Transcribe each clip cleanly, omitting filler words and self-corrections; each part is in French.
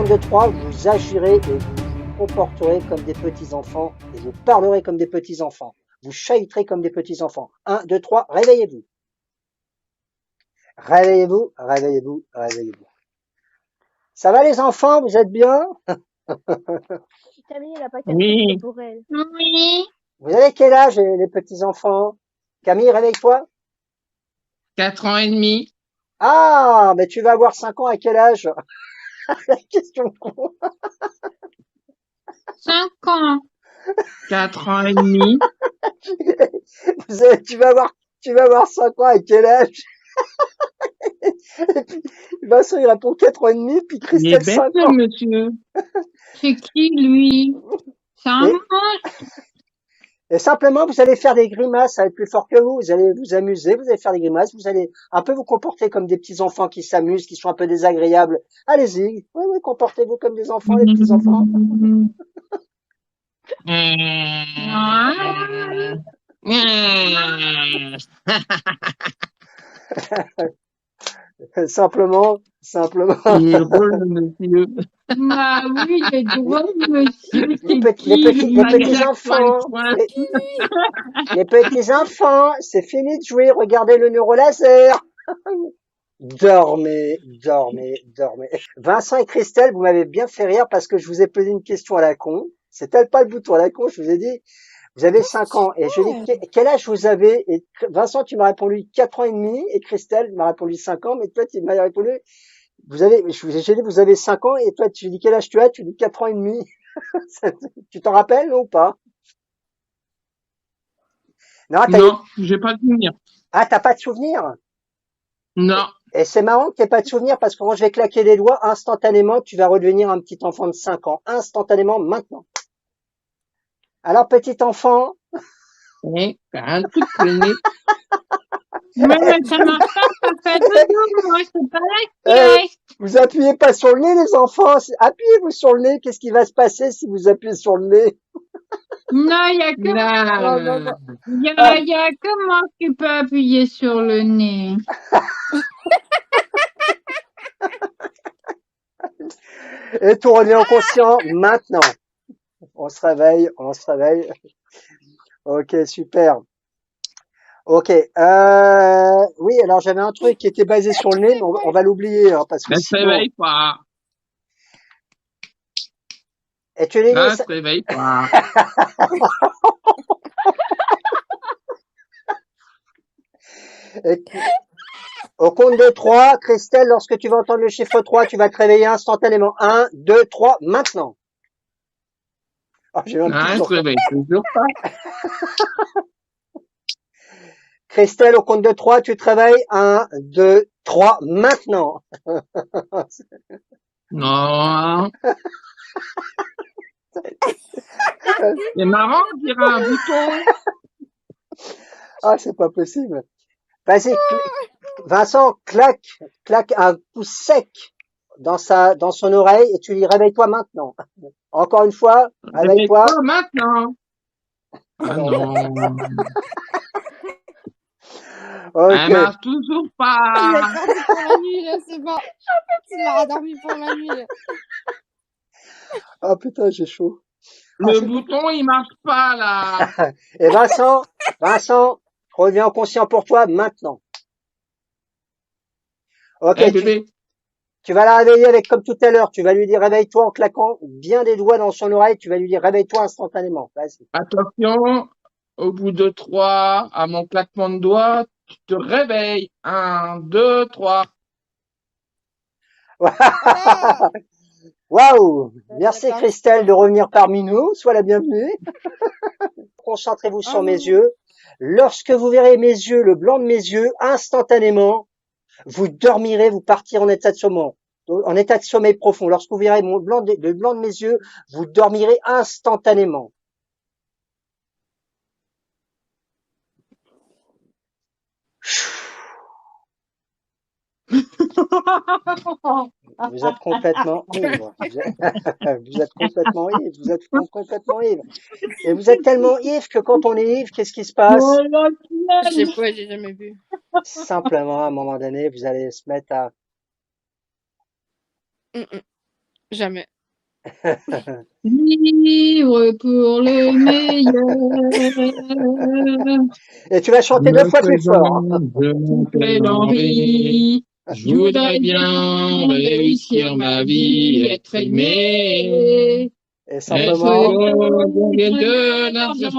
compte de 3, vous agirez et vous vous comporterez comme des petits-enfants et vous parlerez comme des petits-enfants. Vous chahuterez comme des petits-enfants. 1, 2, 3, réveillez-vous. Réveillez-vous, réveillez-vous, réveillez-vous. Ça va les enfants, vous êtes bien? Camille, elle a pas capté que Oui. c'était pour elle. Oui. Vous avez quel âge les petits-enfants? Camille, réveille-toi. 4 ans et demi. Ah, mais tu vas avoir 5 ans à quel âge? La question con. 5 ans. 4 ans et demi. Tu vas avoir 5 ans à quel âge? Et puis, Vincent, il répond 4 ans et demi, puis Il est Christelle, bête, 5 le ans. monsieur. C'est qui, lui? C'est un Et, monstre. et simplement, vous allez faire des grimaces, ça va être plus fort que vous allez vous amuser, vous allez faire des grimaces, vous allez un peu vous comporter comme des petits enfants qui s'amusent, qui sont un peu désagréables. Allez-y, oui, oui, comportez-vous comme des enfants, les petits enfants. Simplement. Il est drôle, le monsieur. Bah oui, il est drôle, monsieur. C'est qui, Les petits enfants, les petits enfants, c'est fini de jouer, regardez le neurolaser. Dormez, dormez, dormez. Vincent et Christelle, vous m'avez bien fait rire parce que je vous ai posé une question à la con. C'était pas le bouton à la con, je vous ai dit, vous avez 5 ans. Et je lui ai dit, quel âge vous avez? Et Vincent, tu m'as répondu 4 ans et demi, et Christelle m'a répondu 5 ans, mais toi, tu m'as répondu, j'ai dit, vous avez 5 ans, et toi, tu dis quel âge tu as? Tu dis 4 ans et demi. Tu t'en rappelles, ou pas? Non, Non, j'ai pas de souvenir. Ah, t'as pas de souvenir? Non. Et c'est marrant que t'aies pas de souvenir parce que quand je vais claquer des doigts, instantanément, tu vas redevenir un petit enfant de 5 ans. Instantanément, maintenant. Alors, petit enfant, Oui, un coup de poignet. Mais ça marche pas, ça fait dodo, moi, c'est pas la pièce. vous appuyez pas sur le nez, les enfants. Appuyez-vous sur le nez. Qu'est-ce qui va se passer si vous appuyez sur le nez? Non, il y a que Non. il y a que moi qui peux appuyer sur le nez. Et tout revient au conscient maintenant. On se réveille, on se réveille. Ok, super. Ok. Oui, alors j'avais un truc qui était basé sur le nez, mais on va l'oublier hein, parce que Elle se sinon. réveille pas. Et tu dis, Là, elle se réveille pas. et- au compte de 3, Christelle, lorsque tu vas entendre le chiffre 3, tu vas te réveiller instantanément. 1, 2, 3, maintenant. Oh, j'ai un Là, petit elle se sourire. réveille toujours pas. Christelle, au compte de 3, tu te réveilles. 1, 2, 3, maintenant. Non. C'est marrant, on dirait un bouton. Ah, c'est pas possible. Vas-y, Vincent, claque un coup sec dans son oreille et tu lui réveille-toi maintenant. Encore une fois, réveille-toi. Réveille-toi maintenant. Ah non. Elle Ok. marche toujours Tu l'as pas. gardé pour la nuit, là, c'est bon. Tu l'as endormi pour la nuit, là. Oh putain, j'ai chaud. Le bouton, il marche pas, là. Et Vincent, reviens au conscient pour toi maintenant. Ok, Eh, bébé. tu vas la réveiller avec comme tout à l'heure. Tu vas lui dire réveille-toi en claquant bien des doigts dans son oreille. Tu vas lui dire réveille-toi instantanément. Vas-y. Attention, au bout de 3, à mon claquement de doigts, tu te réveilles. 1, 2, 3. Voilà. Waouh! Bah, Merci t'as Christelle de revenir parmi nous. Sois la bienvenue. Concentrez-vous sur mes yeux. Lorsque vous verrez mes yeux, le blanc de mes yeux, instantanément, vous dormirez, vous partirez en état de sommeil profond. Lorsque vous verrez le blanc de mes yeux, vous dormirez instantanément. Vous êtes complètement ivre. Vous êtes complètement ivre. Vous êtes complètement ivre. Et vous êtes tellement ivre que quand on est ivre, qu'est-ce qui se passe? Je sais pas, j'ai jamais vu. Simplement, à un moment donné, vous allez se mettre à... Jamais. Vivre pour le meilleur. Et tu vas chanter 2 Me fois plus fort, hein. présente, je m'appelle Henri. Je voudrais bien réussir ma vie, être aimé, Et être simplement, heureux, gagner de l'argent.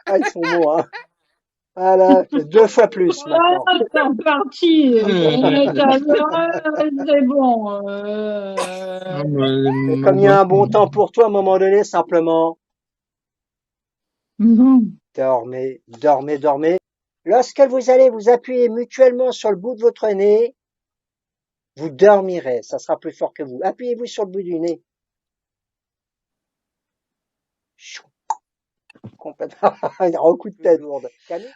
ah, ils sont beaux, hein. Voilà, 2 fois plus maintenant. Ah, c'est reparti. On est amoureux, c'est bon. Et comme il y a un bon temps pour toi, à un moment donné, simplement, dormez, dormez, dormez. Lorsque vous allez vous appuyer mutuellement sur le bout de votre nez, vous dormirez. Ça sera plus fort que vous. Appuyez-vous sur le bout du nez. Chou, complètement. Un gros coup de tête lourde.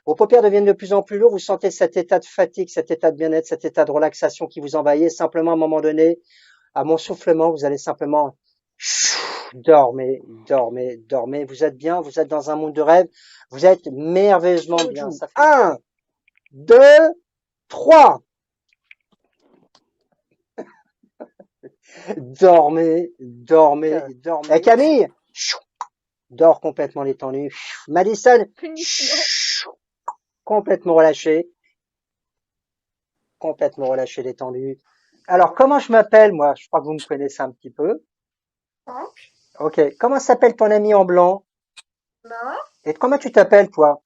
Vos paupières deviennent de plus en plus lourdes. Vous sentez cet état de fatigue, cet état de bien-être, cet état de relaxation qui vous envahit. Et simplement, à un moment donné, à mon soufflement, vous allez simplement dormez, dormez, dormez. Vous êtes bien, vous êtes dans un monde de rêve. Vous êtes merveilleusement bien. Ça fait 1, 2, 3. Dormez, dormez, dormez. Et Camille, dors complètement détendu. Madison, complètement relâché. Complètement relâché, détendu. Alors, comment je m'appelle, moi? Je crois que vous me connaissez un petit peu. Ok. Comment s'appelle ton ami en blanc? Et comment tu t'appelles, toi?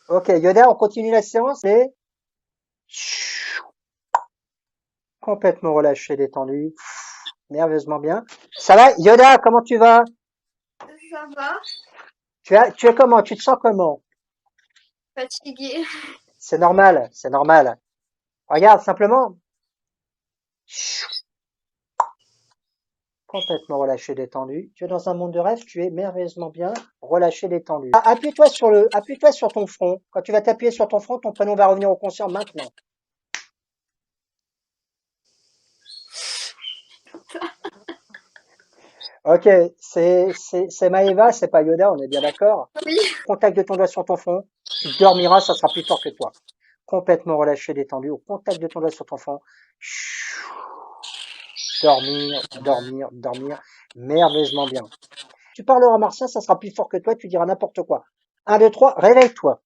Ok, Yoda, on continue la séance. Et complètement relâché, détendu. Merveilleusement bien. Ça va? Yoda, comment tu vas? Ça va? Tu es comment? Tu te sens comment? Fatiguée. C'est normal, c'est normal. Regarde, simplement. Complètement relâché, détendu. Tu es dans un monde de rêve, tu es merveilleusement bien relâché, détendu. Appuie-toi sur ton front. Quand tu vas t'appuyer sur ton front, ton prénom va revenir au conscient maintenant. Ok, c'est Maëva, c'est pas Yoda, on est bien d'accord? Oui. Contact de ton doigt sur ton front, tu dormiras, ça sera plus fort que toi. Complètement relâché, détendu, au contact de ton doigt sur ton front. Dormir, dormir, dormir, merveilleusement bien. Tu parleras martien, ça sera plus fort que toi, tu diras n'importe quoi. 1, 2, 3, réveille-toi.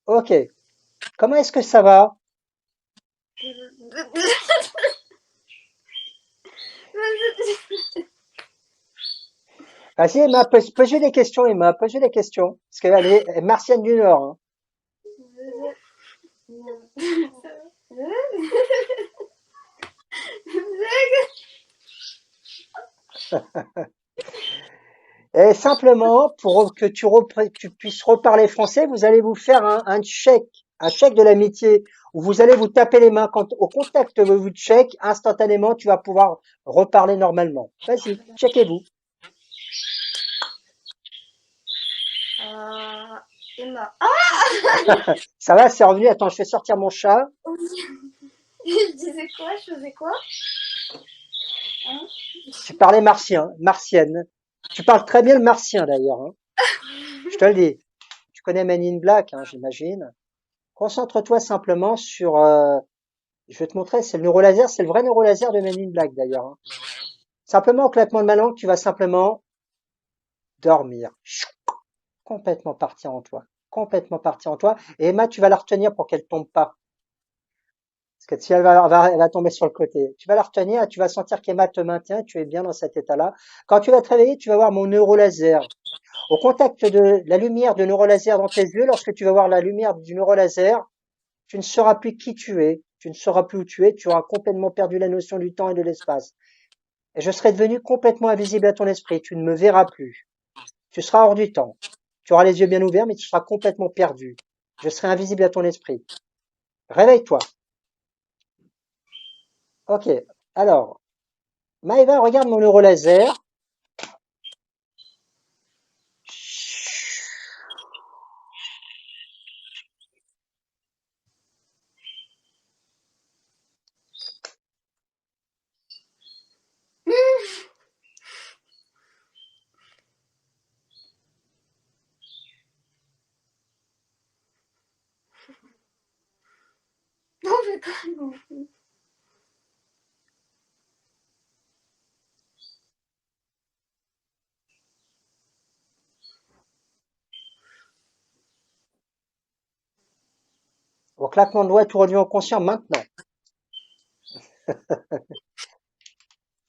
Ok. Comment est-ce que ça va? Vas-y, Emma, pose-lui des questions, Emma, pose-lui des questions. Parce qu'elle est martienne du Nord. Hein. Et simplement, pour que tu puisses reparler français, vous allez vous faire un chèque de l'amitié, où vous allez vous taper les mains. Quand, au contact de votre chèque, instantanément, tu vas pouvoir reparler normalement. Vas-y, checkez-vous. Emma. Ça va, c'est revenu. Attends, je fais sortir mon chat. Je disais quoi? Je faisais quoi? Hein? Tu parlais martienne. Tu parles très bien le martien d'ailleurs. Hein. Je te le dis. Tu connais Men in Black, hein, j'imagine. Concentre-toi simplement sur... je vais te montrer, c'est le neurolaser, c'est le vrai neurolaser de Men in Black d'ailleurs. Hein. Simplement, au claquement de ma langue, tu vas simplement dormir. Complètement partir en toi. Complètement partir en toi. Et Emma, tu vas la retenir pour qu'elle tombe pas. Parce que si elle va tomber sur le côté. Tu vas la retenir et tu vas sentir qu'Emma te maintient, tu es bien dans cet état-là. Quand tu vas te réveiller, tu vas voir mon neurolaser. Au contact de la lumière de neurolaser dans tes yeux, lorsque tu vas voir la lumière du neurolaser, tu ne sauras plus qui tu es, tu ne sauras plus où tu auras complètement perdu la notion du temps et de l'espace. Et je serai devenu complètement invisible à ton esprit, tu ne me verras plus. Tu seras hors du temps. Tu auras les yeux bien ouverts, mais tu seras complètement perdu. Je serai invisible à ton esprit. Réveille-toi. Ok. Alors, Maëva, regarde mon neurolaser. pas non plus. Au claquement de doigts, tout revient au conscient maintenant.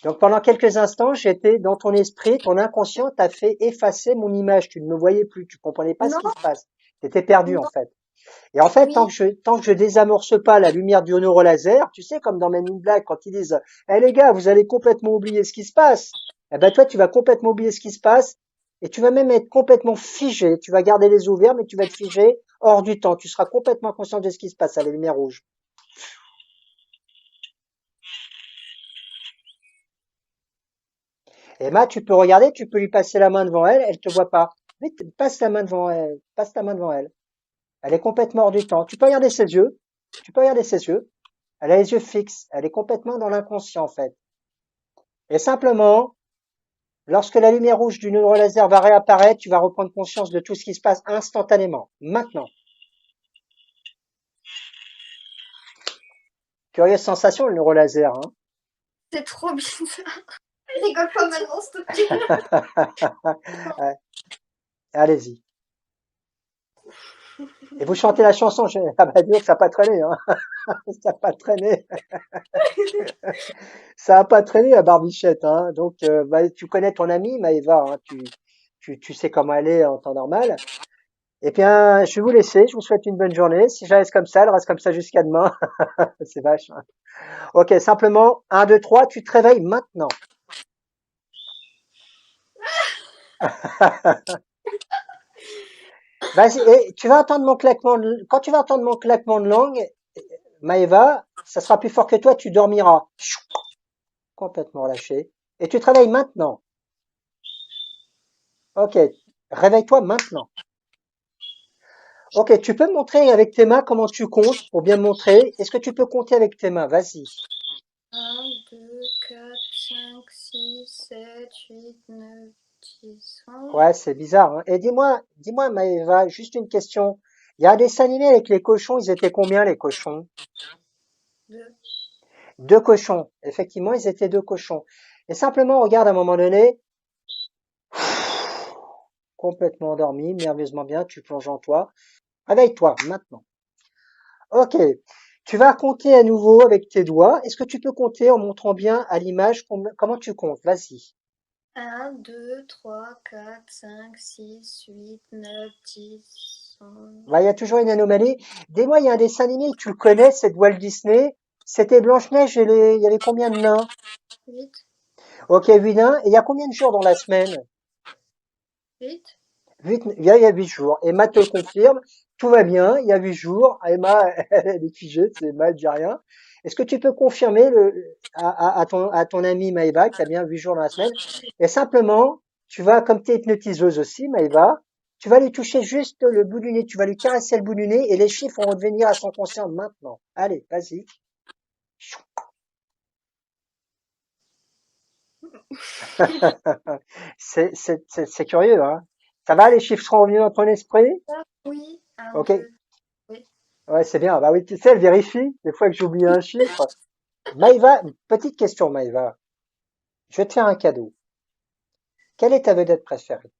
Donc pendant quelques instants, j'étais dans ton esprit, ton inconscient t'a fait effacer mon image. Tu ne me voyais plus, tu comprenais pas ce Non, qui se passe. Tu étais perdu en non, fait. Et en fait, oui. tant que je désamorce pas la lumière du neurolaser, tu sais, comme dans Men in Black, quand ils disent, eh les gars, vous allez complètement oublier ce qui se passe. Eh ben, toi, tu vas complètement oublier ce qui se passe et tu vas même être complètement figé. Tu vas garder les yeux ouverts, mais tu vas être figé hors du temps. Tu seras complètement conscient de ce qui se passe à la lumière rouge. Emma, tu peux regarder, tu peux lui passer la main devant elle, elle te voit pas. Vite, passe la main devant elle, passe ta main devant elle. Elle est complètement hors du temps. Tu peux regarder ses yeux. Tu peux regarder ses yeux. Elle a les yeux fixes. Elle est complètement dans l'inconscient, en fait. Et simplement, lorsque la lumière rouge du neurolaser va réapparaître, tu vas reprendre conscience de tout ce qui se passe instantanément. Maintenant. Curieuse sensation, le neurolaser, hein. C'est trop bizarre. Rigole pas maintenant, s'il te plaît. Ouais. Allez-y. Et vous chantez la chanson. Ah bah, dis donc, ça n'a pas traîné, hein. Ça n'a pas traîné. Ça n'a pas traîné, la barbichette, hein. Donc, bah, tu connais ton amie, Maëva, hein. Tu sais comment elle est en temps normal. Eh bien, je vais vous laisser. Je vous souhaite une bonne journée. Si je reste comme ça, elle reste comme ça jusqu'à demain. C'est vache, hein. Ok, simplement, 1, 2, 3, tu te réveilles maintenant. Vas-y, et tu vas entendre mon claquement quand tu vas entendre mon claquement de langue, Maëva, ça sera plus fort que toi, tu dormiras. Chou, complètement relâché. Et tu te réveilles maintenant. Ok, réveille-toi maintenant. Ok, tu peux me montrer avec tes mains comment tu comptes pour bien me montrer. Est-ce que tu peux compter avec tes mains? Vas-y. 1, 2, 4, 5, 6, 7, 8, 9, 10, 11. Ouais, c'est bizarre, hein. Et dis-moi, Maëva, juste une question. Il y a un dessin animé avec les cochons, ils étaient combien les cochons? 2. Deux cochons. Effectivement, ils étaient deux cochons. Et simplement, regarde à un moment donné, complètement endormi, merveilleusement bien, tu plonges en toi. Réveille-toi, maintenant. Ok. Tu vas compter à nouveau avec tes doigts. Est-ce que tu peux compter en montrant bien à l'image comment tu comptes? Vas-y. 1, 2, 3, 4, 5, 6, 8, 9, 10, 11. Bah, il y a toujours une anomalie. Dis-moi, il y a un dessin animé, tu le connais, c'est de Walt Disney. C'était Blanche-Neige et il y avait combien de nains? 8. Ok, 8 nains. Et il y a combien de jours dans la semaine? 8. Il y a 8 jours. Emma te le confirme. Tout va bien. Il y a 8 jours. Emma, elle est figée. C'est Emma, elle dit rien. Est-ce que tu peux confirmer à ton ami Maëva qu'il y a bien 8 jours dans la semaine? Et simplement, tu vas, comme tu es hypnotiseuse aussi, Maëva, tu vas lui toucher juste le bout du nez. Tu vas lui caresser le bout du nez et les chiffres vont revenir à son conscient maintenant. Allez, vas-y. C'est curieux, hein. Ça va, les chiffres seront revenus dans ton esprit? Oui. 1, Ok. 2. Oui. Ouais, c'est bien. Bah oui, tu sais, elle vérifie. Des fois que j'oublie un chiffre. Maïva, petite question, Maïva. Je vais te faire un cadeau. Quelle est ta vedette préférée?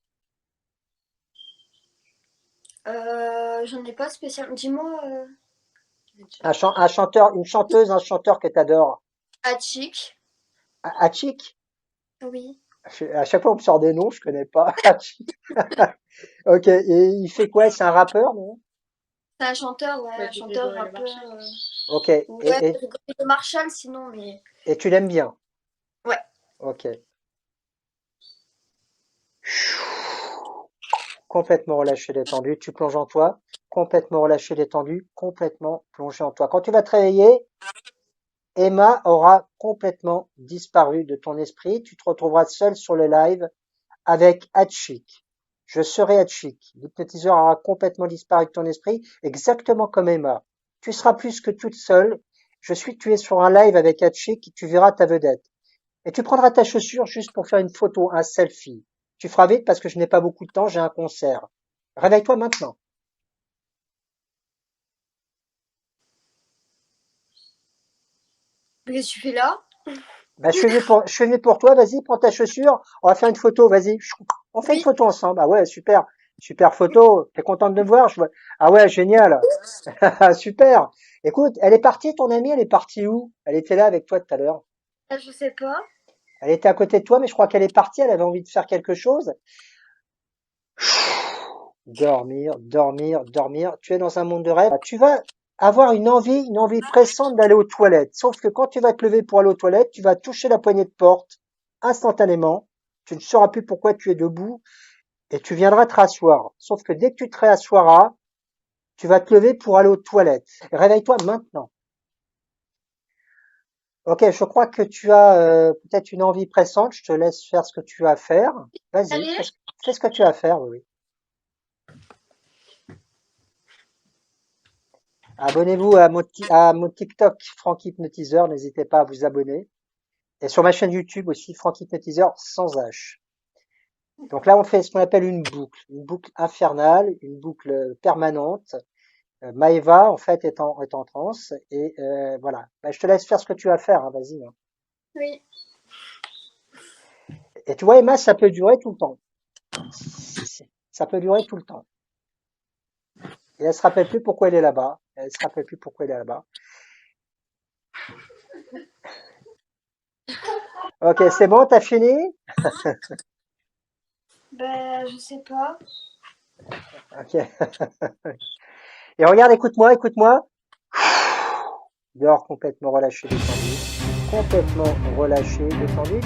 J'en ai pas spécialement. Dis-moi. Un chanteur, une chanteuse, un chanteur que t'adores. Hachik. Hachik? Oui. À chaque fois, on me sort des noms, je connais pas. Hachik. Ok. Et il fait quoi? C'est un rappeur, non? C'est un chanteur, ouais. Ouais, Un chanteur, Grégory Le rappeur. Marchal. Ok. Ouais, Grégory Le Marchal sinon, mais. Et tu l'aimes bien? Ouais. Ok. Complètement relâché, détendu. Tu plonges en toi. Complètement relâché, détendu. Complètement plongé en toi. Quand tu vas te réveiller, Emma aura complètement disparu de ton esprit. Tu te retrouveras seul sur le live avec Hatchik. Je serai Hatchik. L'hypnotiseur aura complètement disparu de ton esprit, exactement comme Emma. Tu seras plus que toute seule. Tu es sur un live avec Hatchik, tu verras ta vedette. Et tu prendras ta chaussure juste pour faire une photo, un selfie. Tu feras vite parce que je n'ai pas beaucoup de temps, j'ai un concert. Réveille-toi maintenant. Qu'est-ce que tu fais là? Bah, je suis venu pour toi, vas-y, prends ta chaussure, on va faire une photo, vas-y. On fait une Oui. photo ensemble. Ah ouais, super, super photo. T'es contente de me voir? Ah ouais, génial. Super. Écoute, elle est partie, ton amie, elle est partie où? Elle était là avec toi tout à l'heure. Ah, je sais pas. Elle était à côté de toi, mais je crois qu'elle est partie, elle avait envie de faire quelque chose. Dormir, dormir, dormir. Tu es dans un monde de rêve. Tu vas avoir une envie pressante d'aller aux toilettes. Sauf que quand tu vas te lever pour aller aux toilettes, tu vas toucher la poignée de porte instantanément. Tu ne sauras plus pourquoi tu es debout et tu viendras te rasseoir. Sauf que dès que tu te rassoiras, tu vas te lever pour aller aux toilettes. Réveille-toi maintenant. Ok, je crois que tu as peut-être une envie pressante. Je te laisse faire ce que tu as à faire. Vas-y, Allez. fais ce que tu as à faire, oui. Oui. Abonnez-vous à mon TikTok, Franck Hypnotiseur. N'hésitez pas à vous abonner. Et sur ma chaîne YouTube aussi, Franck Hypnotiseur sans H. Donc là, on fait ce qu'on appelle une boucle infernale, une boucle permanente. Maëva, en fait, est en transe. Et voilà. Bah, je te laisse faire ce que tu as à faire, hein, vas-y. Hein. Oui. Et tu vois, Emma, ça peut durer tout le temps. Ça peut durer tout le temps. Et elle se rappelle plus pourquoi elle est là-bas. Elle se rappelle plus pourquoi elle est là-bas. Ok, c'est bon, t'as fini? Ben, je sais pas. Ok. Et regarde, écoute-moi, écoute-moi. Dehors complètement relâché, détendu. Complètement relâché, détendu.